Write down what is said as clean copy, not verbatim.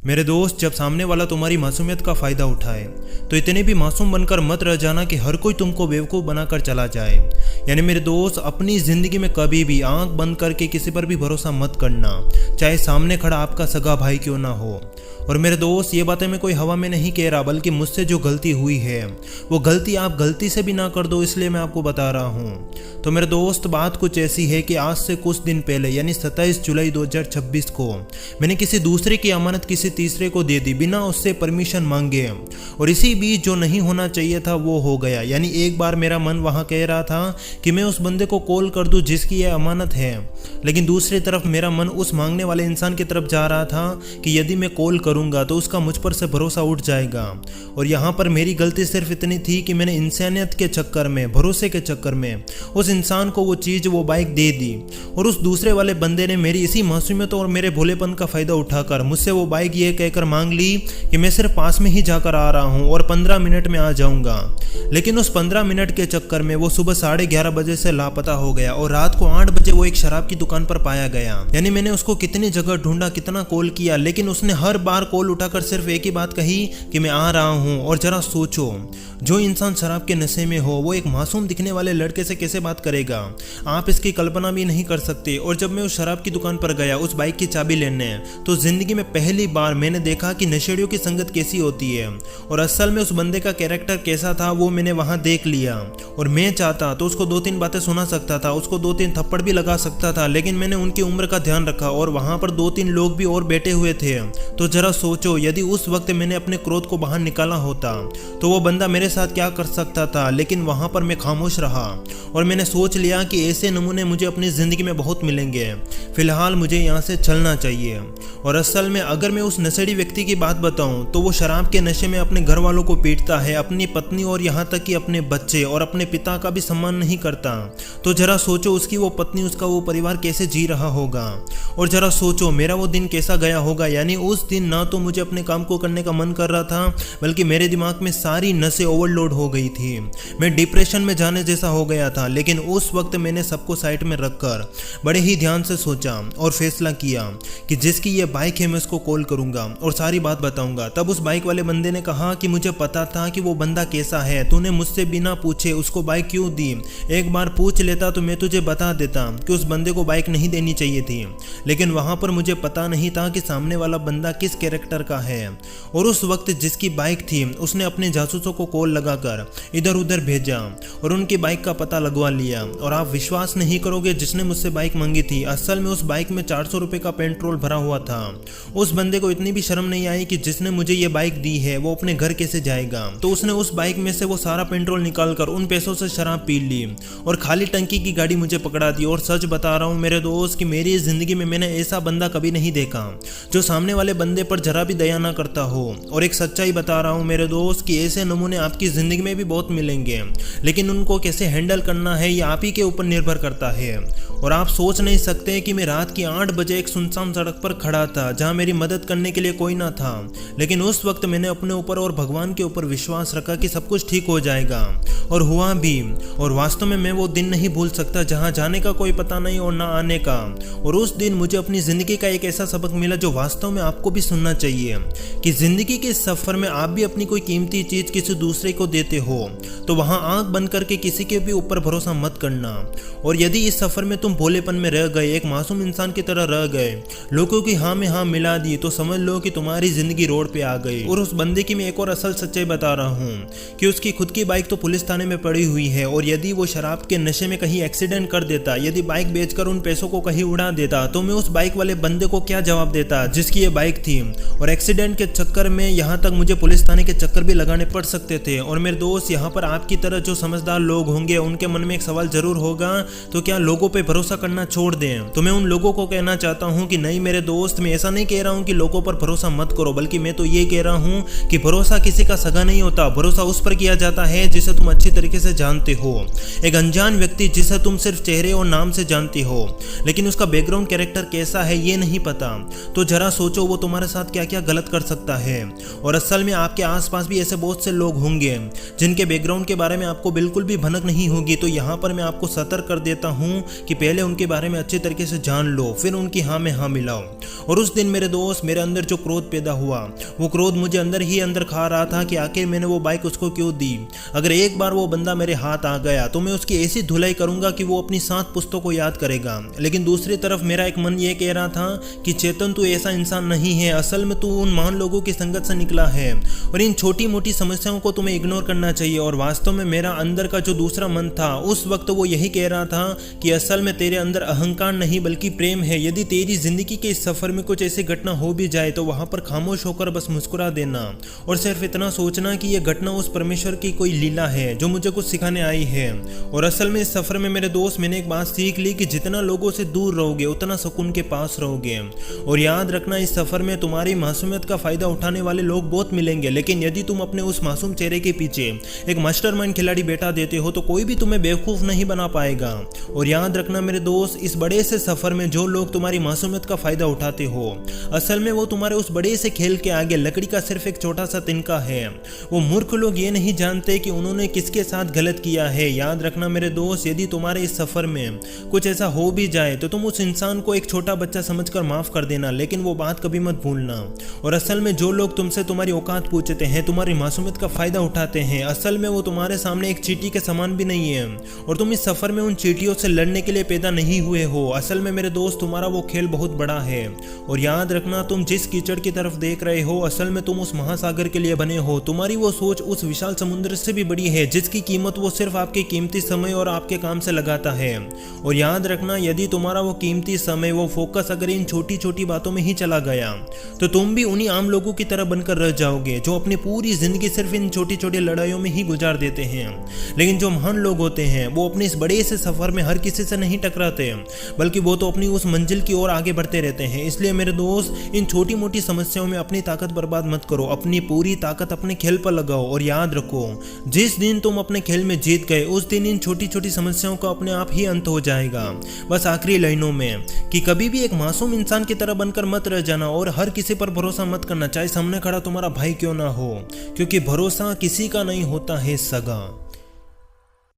मेरे दोस्त, जब सामने वाला तुम्हारी मासूमियत का फ़ायदा उठाए तो इतने भी मासूम बनकर मत रह जाना कि हर कोई तुमको बेवकूफ़ बनाकर चला जाए। यानी मेरे दोस्त, अपनी ज़िंदगी में कभी भी आंख बंद करके किसी पर भी भरोसा मत करना, चाहे सामने खड़ा आपका सगा भाई क्यों ना हो। और मेरे दोस्त, ये बातें मैं कोई हवा में नहीं कह रहा, बल्कि मुझसे जो गलती हुई है वो गलती आप गलती से भी ना कर दो, इसलिए मैं आपको बता रहा हूँ। तो मेरे दोस्त, बात कुछ ऐसी है कि आज से कुछ दिन पहले यानी 27 जुलाई 2026 को मैंने किसी दूसरे की अमानत किसी तीसरे को दे दी, बिना उससे परमिशन मांगे। और इसी बीच जो नहीं होना चाहिए था वो हो गया। यानी एक बार मेरा मन वहाँ कह रहा था कि मैं उस बंदे को कॉल कर दूँ जिसकी यह अमानत है, लेकिन दूसरी तरफ मेरा मन उस मांगने वाले इंसान की तरफ जा रहा था कि यदि मैं कॉल करूंगा तो उसका मुझ पर से भरोसा उठ जाएगा। और यहाँ पर मेरी गलती सिर्फ इतनी थी कि मैंने इंसानियत के चक्कर में, भरोसे के चक्कर में उस इंसान को वो चीज़, वो बाइक दे दी। और उस दूसरे वाले बंदे ने मेरी इसी मासूमियत और मेरे भोलेपन का फ़ायदा उठाकर मुझसे वो बाइक ये कहकर मांग ली कि मैं सिर्फ पास में ही जाकर आ रहा हूँ और 15 मिनट में आ जाऊँगा। लेकिन उस 15 मिनट के चक्कर में वो सुबह 11:30 बजे से लापता हो गया और रात को 8 बजे वो एक शराब की दुकान पर पाया गया। यानी मैंने उसको कितनी जगह ढूंढा, कितना कॉल किया, लेकिन उसने हर बार कॉल उठाकर सिर्फ एक ही बात कही कि मैं आ रहा हूँ। और जरा सोचो, जो इंसान शराब के नशे में हो वो एक मासूम दिखने वाले लड़के से कैसे बात करेगा, आप इसकी कल्पना भी नहीं कर सकते। और जब मैं उस शराब की दुकान पर गया उस बाइक की चाबी लेने, तो जिंदगी में पहली बार मैंने देखा कि नशेड़ियों की संगत कैसी होती है। और असल में उस बंदे का कैरेक्टर कैसा था वो मैंने वहां देख लिया। और मैं चाहता तो उसको 2-3 बातें सुना सकता था, उसको 2-3 थप्पड़ भी लगा सकता था, लेकिन मैंने उनकी उम्र का ध्यान रखा और वहां पर 2-3 लोग भी और बैठे हुए थे। तो जरा सोचो, यदि उस वक्त मैंने अपने क्रोध को बाहर निकाला होता तो वो बंदा मेरे साथ क्या कर सकता था। लेकिन वहां पर मैं खामोश रहा और मैंने सोच लिया कि ऐसे नमूने मुझे अपनी जिंदगी में बहुत मिलेंगे, फिलहाल मुझे यहाँ से चलना चाहिए। और असल में अगर मैं उस नशेड़ी व्यक्ति की बात बताऊं तो वो शराब के नशे में अपने घर वालों को पीटता है, अपनी पत्नी और यहाँ तक कि अपने बच्चे और अपने पिता का भी सम्मान नहीं करता। तो जरा सोचो, उसकी वो पत्नी, उसका वो परिवार कैसे जी रहा होगा। और जरा सोचो मेरा वो दिन कैसा गया होगा। यानी उस दिन ना तो मुझे अपने काम को करने का मन कर रहा था, बल्कि मेरे दिमाग में सारी नसें ओवरलोड हो गई थी। मैं डिप्रेशन में जाने जैसा हो गया था। लेकिन उस वक्त मैंने सबको साइड में रखकर बड़े ही ध्यान से सोचा और फैसला किया कि जिसकी ये बाइक है मैं उसको कॉल करूंगा और सारी बात बताऊंगा। तब उस बाइक वाले बंदे ने कहा कि मुझे पता था कि वो बंदा कैसा है, तूने मुझसे बिना पूछे उसको बाइक क्यों दी। एक बार पूछ लेता तो मैं तुझे बता देता कि उस बंदे को बाइक नहीं देनी चाहिए थी। लेकिन वहां पर मुझे पता नहीं था कि सामने वाला बंदा किस कैरेक्टर का है। और उस वक्त जिसकी बाइक थी उसने अपने जासूसों को कॉल लगाकर इधर उधर भेजा और उनकी बाइक का पता लगवा लिया। और आप विश्वास नहीं करोगे, जिसने मुझसे बाइक मांगी थी असल में उस बाइक में 400 रुपए का पेट्रोल भरा हुआ था। उस बंदे को इतनी भी शर्म नहीं आई कि जिसने मुझे ये बाइक दी है वो अपने घर कैसे जाएगा। तो उसने उस बाइक में से वो सारा पेट्रोल निकालकर उन पैसों से शराब पी ली और खाली टंकी की गाड़ी मुझे पकड़ा दी। और सच बता रहा हूँ मेरे दोस्त कि मेरी जिंदगी में मैंने ऐसा बंदा कभी नहीं देखा जो सामने वाले बंदे पर जरा भी दया ना करता हो। और एक सच्चाई बता रहा हूँ मेरे दोस्त कि ऐसे नमूने आपकी जिंदगी में भी बहुत मिलेंगे, लेकिन उनको कैसे हैंडल करना है ये आप ही के ऊपर निर्भर करता है। और आप सोच नहीं सकते कि मैं रात की 8 बजे एक सुनसान सड़क पर खड़ा था जहां मेरी मदद करने के लिए कोई ना था, लेकिन उस वक्त मैंने अपने ऊपर और भगवान के ऊपर विश्वास रखा कि सब कुछ ठीक हो जाएगा। और हुआ भी। और वास्तव में मैं वो दिन नहीं भूल सकता जहां जाने का कोई पता नहीं और ना आने का। और उस दिन मुझे अपनी जिंदगी का एक ऐसा सबक मिला जो वास्तव में आपको भी सुनना चाहिए कि जिंदगी के सफर में आप भी अपनी कोई कीमती चीज किसी दूसरे को देते हो तो वहां आंख बंद करके किसी के भी ऊपर भरोसा मत करना। और यदि इस सफर में तुम भोलेपन में रह गए, एक मासूम इंसान की तरह रह गए, लोगों की हाँ में हाँ मिला दी, तो समझ लो कि तुम्हारी जिंदगी रोड पे आ गई। और उस बंदे की मैं एक और असल सच्चाई बता रहा हूँ कि उसकी खुद की बाइक तो पुलिस थाने में पड़ी हुई है। और यदि वो शराब के नशे में कहीं एक्सीडेंट कर देता, यदि बाइक बेचकर उन पैसों को कहीं उड़ा देता, तो मैं उस बाइक वाले बंदे को क्या जवाब देता जिसकी ये बाइक थी। और एक्सीडेंट के चक्कर में यहाँ तक मुझे पुलिस थाने के चक्कर भी लगाने पड़ सकते थे। और मेरे दोस्त, यहाँ पर आपकी तरह जो समझदार लोग होंगे उनके मन में एक सवाल जरूर होगा, तो क्या लोगों पे भरोसा करना छोड़ दें। तो मैं उन लोगों को कहना चाहता हूँ कि नहीं मेरे दोस्त, मैं ऐसा नहीं कह रहा हूँ कि लोगों पर भरोसा मत करो, बल्कि मैं तो ये कह रहा हूँ कि भरोसा किसी का सगा नहीं होता। भरोसा उस पर किया जाता है जिसे तुम अच्छी तरीके से जानते हो। एक अनजान व्यक्ति जिसे तुम सिर्फ चेहरे और नाम से जानते हो, लेकिन उसका बैकग्राउंड कैरेक्टर कैसा है ये नहीं पता, तो जरा सोचो वो तुम्हारे साथ क्या क्या गलत कर सकता है। और असल में आपके आसपास भी ऐसे बहुत से लोग होंगे होंगे जिनके बैकग्राउंड के बारे में आपको बिल्कुल भी भनक नहीं होगी। तो यहाँ पर मैं आपको सतर्क कर देता हूँ कि पहले उनके बारे में अच्छे तरीके से जान लो, फिर उनकी हाँ में हाँ मिलाओ। और उस दिन मेरे दोस्त, मेरे अंदर जो क्रोध पैदा हुआ, वो क्रोध मुझे अंदर ही अंदर खा रहा था कि आखिर मैंने वो बाइक उसको क्यों दी। अगर एक बार वो बंदा मेरे हाथ आ गया तो मैं उसकी ऐसी धुलाई करूंगा कि वो अपनी 7 पुस्तकों को याद करेगा। लेकिन दूसरी तरफ मेरा एक मन ये कह रहा था कि चेतन, तू ऐसा इंसान नहीं है, असल में तू उन महान लोगों की संगत से निकला है और इन छोटी मोटी समस्याओं को तुम्हें इग्नोर करना चाहिए। और वास्तव में मेरा अंदर का जो दूसरा मन था उस वक्त वो यही कह रहा था कि असल में तेरे अंदर अहंकार नहीं बल्कि प्रेम है। यदि तेरी जिंदगी के इस सफर में कुछ ऐसी घटना हो भी जाए तो वहां पर खामोश होकर बस मुस्कुरा देना और सिर्फ इतना सोचना कि यह घटना उस परमेश्वर की कोई लीला है जो मुझे कुछ सिखाने आई है। और असल में इस सफर में मेरे दोस्त, मैंने एक बात सीख ली कि जितना लोगों से दूर रहोगे उतना सुकून के पास रहोगे। और याद रखना, इस सफर में तुम्हारी मासूमियत का फायदा उठाने वाले लोग बहुत मिलेंगे, लेकिन यदि तुम अपने उस मासूम चेहरे के पीछे एक मास्टरमाइंड खिलाड़ी बैठा देते हो तो कोई भी तुम्हें बेवकूफ नहीं बना पाएगा। और याद रखना मेरे दोस्त, इस बड़े से सफर में जो लोग तुम्हारी मासूमियत का फायदा उठाते हो, असल में वो तुम्हारे उस बड़े से खेल के आगे लकड़ी का सिर्फ एक छोटा सा तिनका है। वो मूर्ख लोग ये नहीं जानते कि उन्होंने किसके साथ गलत किया है। याद रखना मेरे दोस्त, यदि तुम्हारे इस सफर में कुछ ऐसा हो भी जाए तो तुम उस इंसान को एक छोटा बच्चा समझकर माफ कर देना, लेकिन वो बात कभी मत भूलना। और असल में जो लोग तुमसे तुम्हारी औकात पूछते हैं, तुम्हारी मासूमियत का फायदा उठाते हैं, असल में वो तुम्हारे सामने एक चींटी के समान भी नहीं है। और तुम इस सफर में उन चींटियों से लड़ने के लिए पैदा नहीं हुए हो। असल में मेरे दोस्त, तुम्हारा वो खेल बहुत बड़ा है। और याद रखना, तुम जिस कीचड़ की तरफ देख रहे हो, असल में तुम उस महासागर के लिए बने हो। तुम्हारी वो सोच उस विशाल समुद्र से भी बड़ी है जिसकी कीमत वो सिर्फ आपके कीमती समय और आपके काम से लगाता है। और याद रखना, यदि तुम्हारा वो कीमती समय, वो फोकस अगर इन छोटी छोटी बातों में ही चला गया तो तुम भी उन्हीं आम लोगों की तरह बनकर रह जाओगे जो अपनी पूरी जिंदगी सिर्फ इन छोटी छोटी लड़ाइयों में ही गुजार देते हैं। लेकिन जो महान लोग होते हैं वो अपने इस बड़े से सफर में हर किसी से नहीं टकराते, बल्कि वो तो अपनी उस मंजिल की ओर आगे बढ़ते रहते हैं। इसलिए मेरे दोस्त, इन छोटी मोटी समस्याओं में अपनी ताकत बर्बाद मत करो, अपनी पूरी ताकत अपने खेल पर लगाओ। और याद रखो, जिस दिन तुम अपने खेल में जीत गए उस दिन इन छोटी छोटी समस्याओं का अपने आप ही अंत हो जाएगा। बस आखिरी लाइनों में कि कभी भी एक मासूम इंसान की तरह बनकर मत रह जाना और हर किसी पर भरोसा मत करना, चाहे सामने खड़ा तुम्हारा भाई क्यों ना हो, क्योंकि भरोसा किसी का नहीं होता है सगा।